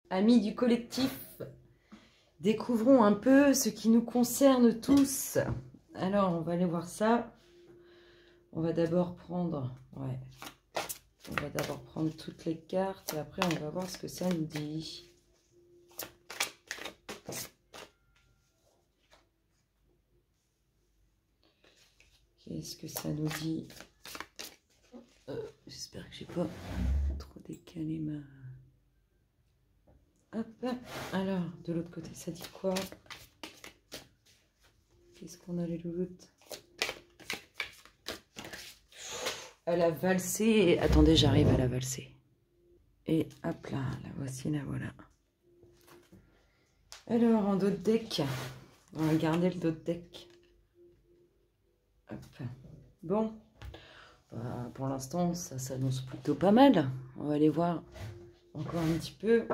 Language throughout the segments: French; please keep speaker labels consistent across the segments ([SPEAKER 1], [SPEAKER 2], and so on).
[SPEAKER 1] amis du collectif, découvrons un peu ce qui nous concerne tous. Alors, on va aller voir ça. On va d'abord prendre... Ouais. On va d'abord prendre toutes les cartes et après, on va voir ce que ça nous dit. Qu'est-ce que ça nous dit? J'espère que j'ai pas trop décalé ma... Hop, alors, de l'autre côté, ça dit quoi? Qu'est-ce qu'on a les louloutes? Elle a valsé. Attendez, j'arrive à la valser. Et hop là, la voici, la voilà. Alors, en dos de deck, on va garder le dos de deck. Hop. Bon, bah, pour l'instant, ça s'annonce plutôt pas mal. On va aller voir encore un petit peu.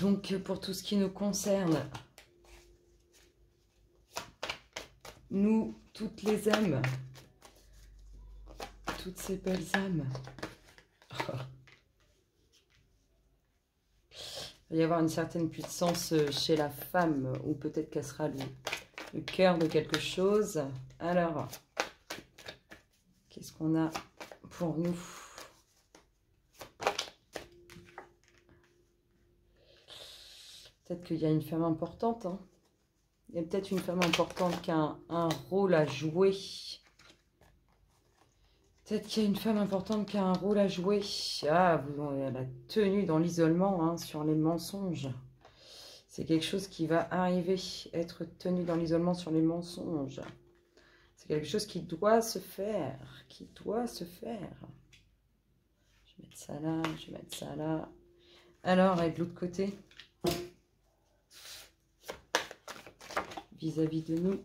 [SPEAKER 1] Donc, pour tout ce qui nous concerne, nous, toutes les âmes, toutes ces belles âmes, il va y avoir une certaine puissance chez la femme, ou peut-être qu'elle sera le cœur de quelque chose. Alors, qu'est-ce qu'on a pour nous? Peut-être qu'il y a une femme importante. Hein. Il y a peut-être une femme importante qui a un rôle à jouer. Peut-être qu'il y a une femme importante qui a un rôle à jouer. Ah, elle a tenu dans l'isolement hein, sur les mensonges. C'est quelque chose qui va arriver, être tenu dans l'isolement sur les mensonges. C'est quelque chose qui doit se faire, qui doit se faire. Je vais mettre ça là, je vais mettre ça là. Alors, et de l'autre côté, vis-à-vis de nous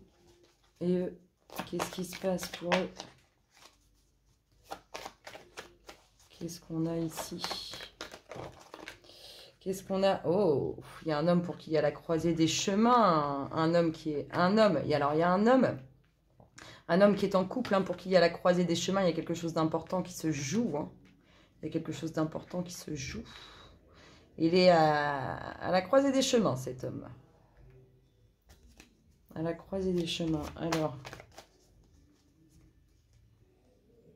[SPEAKER 1] et eux, qu'est-ce qui se passe pour eux? Qu'est-ce qu'on a ici? Qu'est-ce qu'on a? Oh, il y a un homme pour qui il y a la croisée des chemins. Un homme qui est un homme. Et alors, il y a un homme qui est en couple hein, pour qui il y a la croisée des chemins. Il y a quelque chose d'important qui se joue. Hein. Il y a quelque chose d'important qui se joue. Il est à la croisée des chemins, cet homme. À la croisée des chemins. Alors,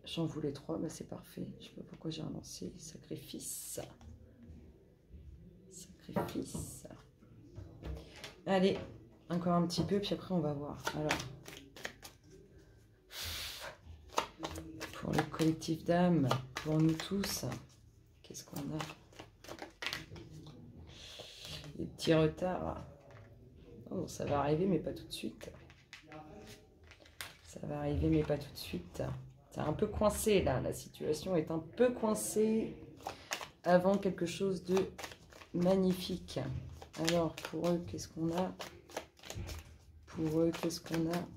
[SPEAKER 1] j'en voulais 3, mais c'est parfait. Je ne sais pas pourquoi j'ai relancé. Sacrifice. Sacrifice. Allez, encore un petit peu, puis après on va voir. Alors, pour le collectif d'âmes, pour nous tous, qu'est-ce qu'on a? Des petits retards. Oh, ça va arriver, mais pas tout de suite. Ça va arriver, mais pas tout de suite. C'est un peu coincé, là. La situation est un peu coincée avant quelque chose de magnifique. Alors, pour eux, qu'est-ce qu'on a? Pour eux, qu'est-ce qu'on a?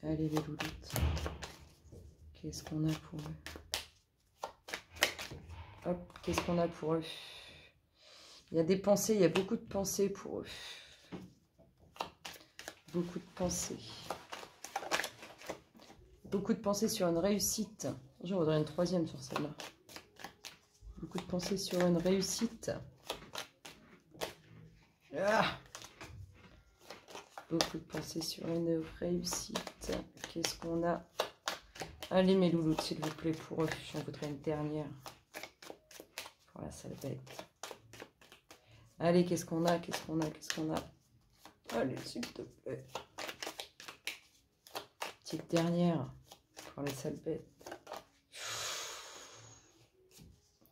[SPEAKER 1] Allez, les louloutes. Qu'est-ce qu'on a pour eux? Hop, qu'est-ce qu'on a pour eux? Il y a des pensées, il y a beaucoup de pensées pour eux. Beaucoup de pensées. Beaucoup de pensées sur une réussite. J'en voudrais une troisième sur celle-là. Beaucoup de pensées sur une réussite. Ah, beaucoup de pensées sur une réussite. Qu'est-ce qu'on a? Allez, mes loulous, s'il vous plaît, pour eux. J'en voudrais une dernière. Pour la sale bête. Allez, qu'est-ce qu'on a? Qu'est-ce qu'on a? Qu'est-ce qu'on a? Allez, s'il te plaît. Petite dernière. Pour les sales bêtes.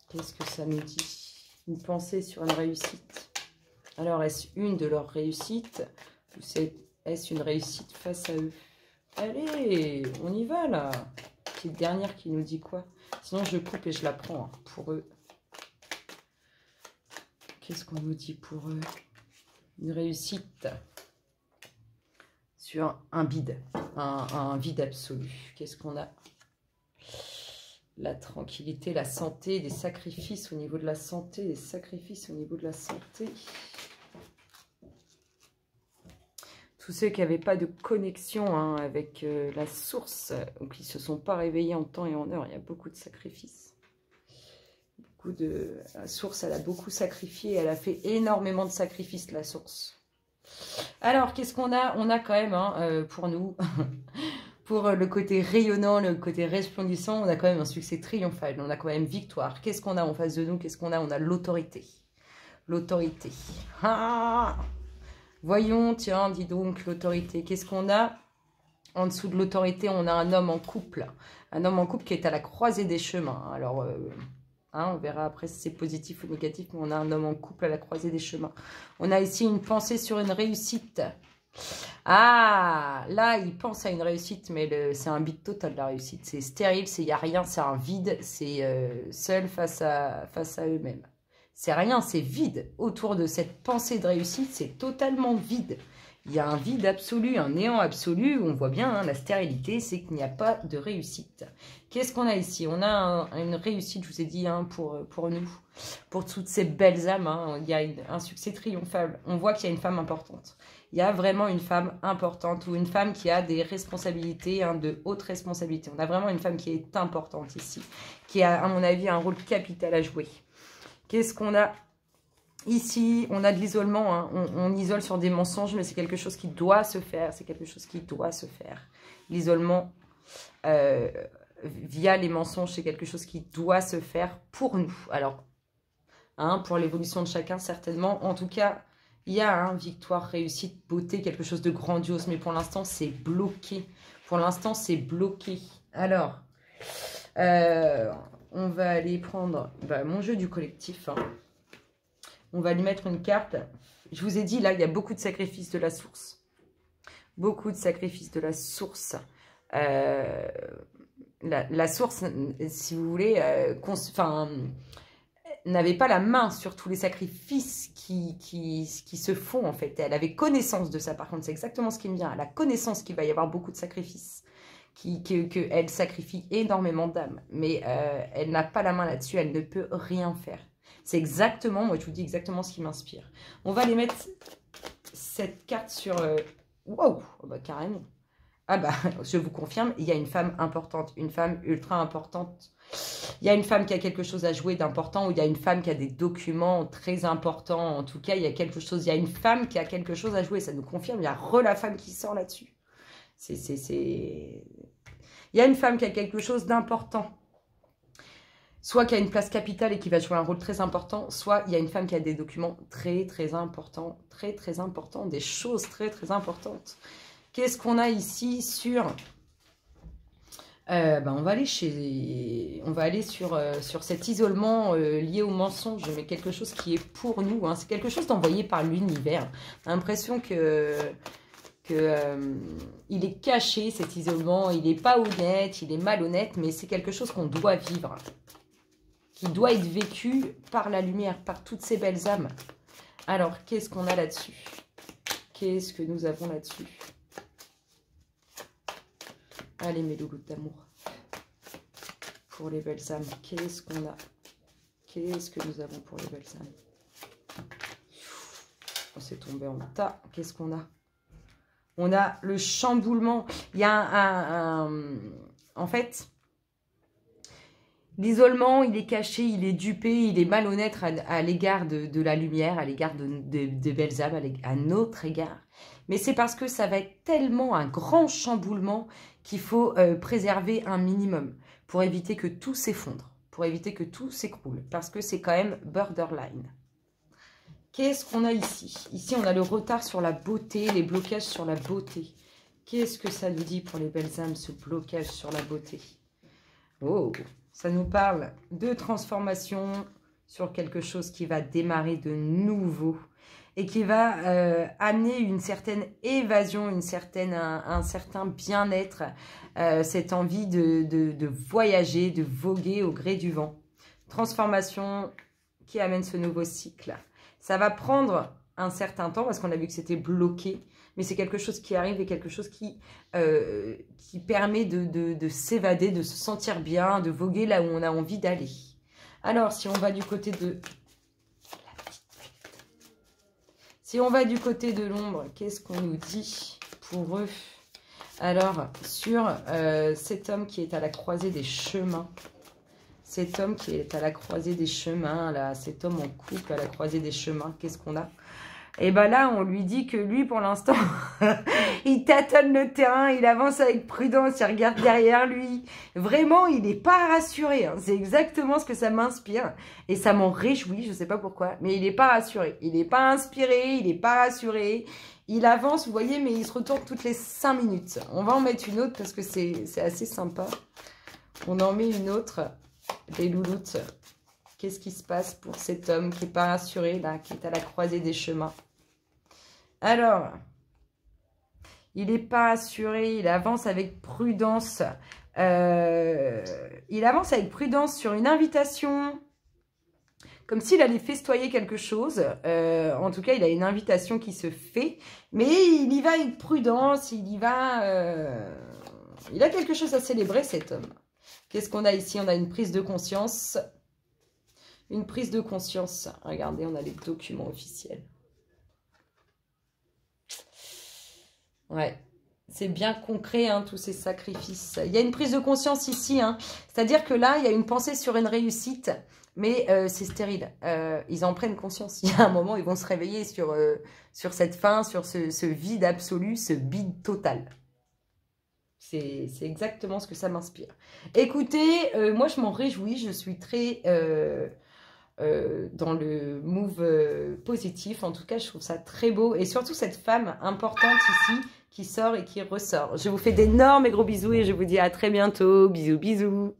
[SPEAKER 1] Qu'est-ce que ça nous dit? Une pensée sur une réussite. Alors, est-ce une de leurs réussites? Ou est-ce une réussite face à eux? Allez, on y va là. Petite dernière qui nous dit quoi? Sinon, je coupe et je la prends hein, pour eux. Qu'est-ce qu'on nous dit pour eux? Une réussite sur un vide. Un vide absolu. Qu'est-ce qu'on a? La tranquillité, la santé, des sacrifices au niveau de la santé, des sacrifices au niveau de la santé. tous ceux qui n'avaient pas de connexion hein, avec la source, ou qui ne se sont pas réveillés en temps et en heure, il y a beaucoup de sacrifices. La source, elle a beaucoup sacrifié, elle a fait énormément de sacrifices, la source. Alors, qu'est-ce qu'on a? On a quand même, hein, pour nous, pour le côté rayonnant, le côté resplendissant, on a quand même un succès triomphal, on a quand même victoire. Qu'est-ce qu'on a en face de nous? Qu'est-ce qu'on a? On a l'autorité. L'autorité. Ah, voyons, tiens, dis donc, l'autorité. Qu'est-ce qu'on a? En dessous de l'autorité, on a un homme en couple. Un homme en couple qui est à la croisée des chemins. Alors... hein, on verra après si c'est positif ou négatif, mais on a un homme en couple à la croisée des chemins. On a ici une pensée sur une réussite. Ah, là, il pense à une réussite, mais c'est un vide total, la réussite. C'est stérile, il n'y a rien, c'est un vide, c'est seul face à eux-mêmes. C'est rien, c'est vide. Autour de cette pensée de réussite, c'est totalement vide. Il y a un vide absolu, un néant absolu. On voit bien, hein, la stérilité, c'est qu'il n'y a pas de réussite. Qu'est-ce qu'on a ici? On a une réussite, je vous ai dit, hein, pour nous, pour toutes ces belles âmes. Hein. Il y a un succès triomphal. On voit qu'il y a une femme importante. Il y a vraiment une femme importante ou une femme qui a des responsabilités, hein, de hautes responsabilités. On a vraiment une femme qui est importante ici, qui a, à mon avis, un rôle capital à jouer. Qu'est-ce qu'on a? Ici, on a de l'isolement, hein. On isole sur des mensonges, mais c'est quelque chose qui doit se faire. C'est quelque chose qui doit se faire. L'isolement via les mensonges, c'est quelque chose qui doit se faire pour nous. Alors, hein, pour l'évolution de chacun, certainement. En tout cas, il y a hein, victoire, réussite, beauté, quelque chose de grandiose. Mais pour l'instant, c'est bloqué. Pour l'instant, c'est bloqué. Alors, on va aller prendre mon jeu du collectif, hein. On va lui mettre une carte. Je vous ai dit, là, il y a beaucoup de sacrifices de la source. Beaucoup de sacrifices de la source. La source, si vous voulez, n'avait pas la main sur tous les sacrifices qui se font, en fait. Elle avait connaissance de ça, par contre. C'est exactement ce qui me vient. Elle a connaissance qu'il va y avoir beaucoup de sacrifices. Qu'elle sacrifie énormément d'âmes. Mais elle n'a pas la main là-dessus. Elle ne peut rien faire. C'est exactement, moi je vous dis exactement ce qui m'inspire. On va aller mettre cette carte sur... wow, bah, carrément. Ah bah, je vous confirme, il y a une femme importante, une femme ultra importante. Il y a une femme qui a quelque chose à jouer d'important ou il y a une femme qui a des documents très importants. En tout cas, il y a quelque chose, il y a une femme qui a quelque chose à jouer. Ça nous confirme, il y a la femme qui sort là-dessus. Il y a une femme qui a quelque chose d'important. Soit qui a une place capitale et qui va jouer un rôle très important, soit il y a une femme qui a des documents très importants, très importants, des choses très importantes. Qu'est-ce qu'on a ici sur... on va aller sur cet isolement lié au mensonge, mais quelque chose qui est pour nous, hein. C'est quelque chose d'envoyé par l'univers. J'ai l'impression il est caché, cet isolement, il n'est pas honnête, il est malhonnête, mais c'est quelque chose qu'on doit vivre, qui doit être vécu par la lumière, par toutes ces belles âmes. Alors, qu'est-ce qu'on a là-dessus? Qu'est-ce que nous avons là-dessus? Allez, mes loulous d'amour. Pour les belles âmes, qu'est-ce qu'on a? Qu'est-ce que nous avons pour les belles âmes? On s'est tombé en tas. Qu'est-ce qu'on a? On a le chamboulement. Il y a en fait... L'isolement, il est caché, il est dupé, il est malhonnête à l'égard de la lumière, à l'égard de belles âmes, à notre égard. Mais c'est parce que ça va être tellement un grand chamboulement qu'il faut préserver un minimum pour éviter que tout s'effondre, pour éviter que tout s'écroule, parce que c'est quand même borderline. Qu'est-ce qu'on a ici? Ici, on a le retard sur la beauté, les blocages sur la beauté. Qu'est-ce que ça nous dit pour les belles âmes, ce blocage sur la beauté? Oh, ça nous parle de transformation sur quelque chose qui va démarrer de nouveau et qui va amener une certaine évasion, un certain bien-être, cette envie de voyager, de voguer au gré du vent. Transformation qui amène ce nouveau cycle. Ça va prendre un certain temps parce qu'on a vu que c'était bloqué. Mais c'est quelque chose qui arrive et quelque chose qui permet de s'évader, de se sentir bien, de voguer là où on a envie d'aller. Alors, si on va du côté de Si on va du côté de l'ombre, qu'est-ce qu'on nous dit pour eux? Alors, sur cet homme qui est à la croisée des chemins, cet homme qui est à la croisée des chemins, là, cet homme en couple à la croisée des chemins, qu'est-ce qu'on a? Et bien là, on lui dit que lui, pour l'instant, il tâtonne le terrain, il avance avec prudence, il regarde derrière lui. Vraiment, il n'est pas rassuré. Hein. C'est exactement ce que ça m'inspire. Et ça m'en réjouit, je ne sais pas pourquoi. Mais il n'est pas rassuré. Il n'est pas inspiré, il n'est pas rassuré. Il avance, vous voyez, mais il se retourne toutes les 5 minutes. On va en mettre une autre parce que c'est assez sympa. On en met une autre, des louloutes. Qu'est-ce qui se passe pour cet homme qui n'est pas rassuré, là, qui est à la croisée des chemins? Alors, il n'est pas rassuré, il avance avec prudence. Il avance avec prudence sur une invitation, comme s'il allait festoyer quelque chose. En tout cas, il a une invitation qui se fait, mais il y va avec prudence, il y va... il a quelque chose à célébrer, cet homme. Qu'est-ce qu'on a ici? On a une prise de conscience. Une prise de conscience. Regardez, on a les documents officiels. Ouais, c'est bien concret, hein, tous ces sacrifices. Il y a une prise de conscience ici. Hein. C'est-à-dire que là, il y a une pensée sur une réussite, mais c'est stérile. Ils en prennent conscience. Il y a un moment, ils vont se réveiller sur cette fin, sur ce vide absolu, ce bide total. C'est exactement ce que ça m'inspire. Écoutez, moi, je m'en réjouis. Je suis très... dans le move positif. En tout cas, je trouve ça très beau. Et surtout, cette femme importante ici qui sort et qui ressort. Je vous fais d'énormes et gros bisous et je vous dis à très bientôt. Bisous, bisous.